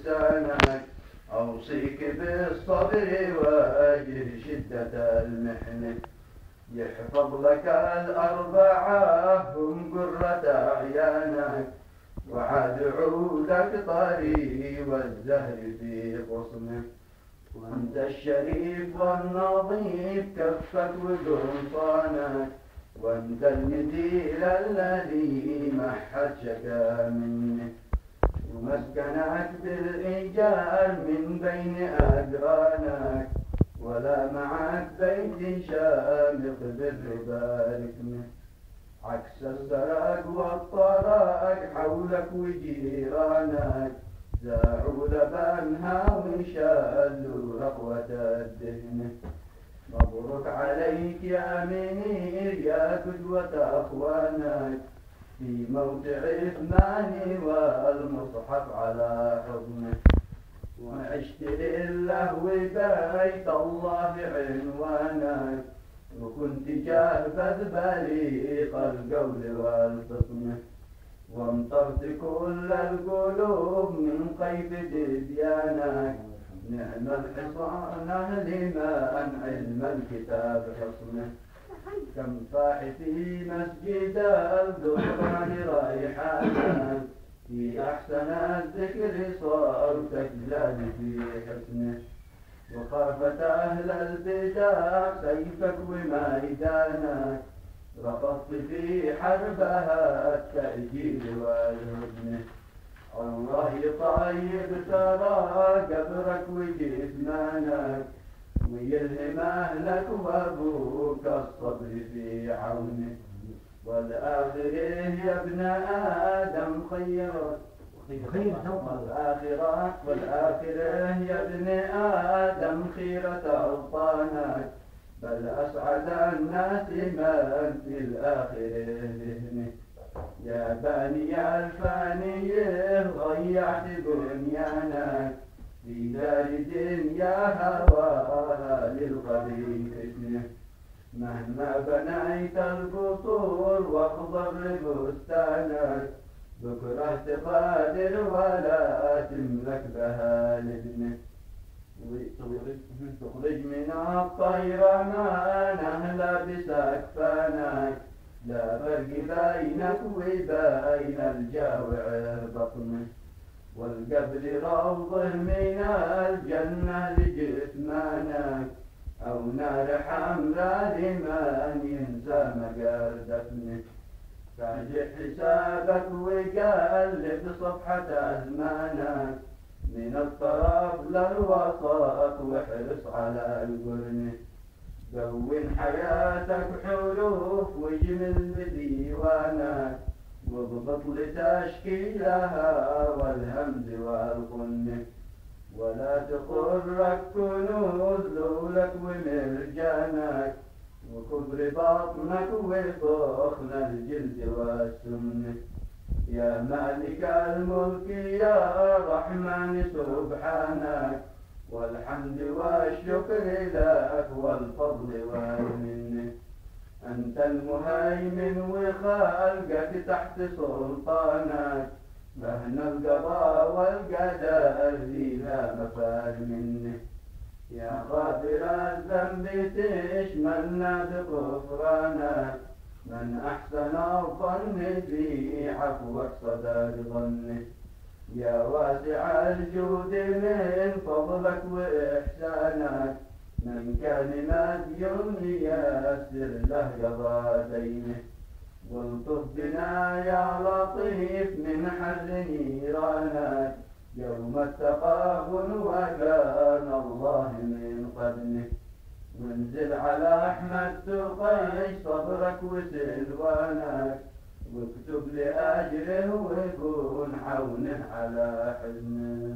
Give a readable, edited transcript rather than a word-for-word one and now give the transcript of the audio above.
لسانك، أوصيك بالصبر واجه شدة المحنة. يحفظ لك الأربعة هم قرة أعيانك، وعاد عودك طري والزهر في غصنه. وانت الشريف والنظيف كفك وقرصانك، وانت المثيل الذي ما حد شكا منه. ومسكنك بالإيجار من بين أقرانك، ولا معك بيت شامخ بالربا ركنه. عكس السرق والطرق حولك وجيرانك، زاعوا لبنها وشالوا رقوة الدهنة. مبروك عليك يا منير يا قدوة أخوانك، في موت عثمان والمصحف على حضنه. وعشت لله وبيت الله عنوانك، وكنت جاهبذ بليق القول والفطنة. وامطرت كل القلوب من قيد ديانك، نعم الحصان لمن علم الكتاب حصنه. كم فاح في مسجد الذكران ريحانك، في أحسن الذكر صارت تجلال في حسنه. وخافت أهل البدع سيفك وميدانك، رفضت في حربها التأجيل والهدنة. الله يطيب ترى قبرك وجثمانك، ويلهم أهلك وأبوك الصبر في عونه. والآخر يا ابن آدم خيرت والآخرة يا ابن آدم خيرة أوطانك، بل أسعد الناس من في الآخرة ذهنه. يا باني الفانية ضيعت بنيانك، في دار دنيا هواها للقبيل فتنه. مهما بنيت القصور واخضر بستانك، بكرة تقادر ولا تملك بها لبنه. تخرج من الطير ما نهلا بسكفانك، لا فرق بينك وبين الجاوع بطنه. والقبر روضه من الجنة لجثمانك، أو نار حمراء لمن ينسى مقر دفنه. فاجح حسابك وقلب صفحة أزمانك، من الطرف للوسط واحرص على القرن. دون حياتك حروف واجمل بديوانك، واضبط لتشكيلها والهمز والقن. ولا تغرك كنوز لولك ومرجانك، وكبر بطنك وفخن الجلد والسمن. يا مالك الملك يا رحمن سبحانك، والحمد والشكر لك والفضل والمن. أنت المهيمن وخلقك تحت سلطانك، مهن القضاء والقدر ذي لا مفاد منه. يا غافر الذنب تشملنا بغفرانك، من أحسن الظن في عفوك صدى ظنه. يا واسع الجود من فضلك وإحسانك، من كان مدين يسر له قضى دينه. والطف بنا يا لطيف من حر نيرانك، يوم التقابل وكان الله من قدمه. وانزل على أحمد تقيش صبرك وسلوانك، واكتب لأجره ويكون عونه على حزنه.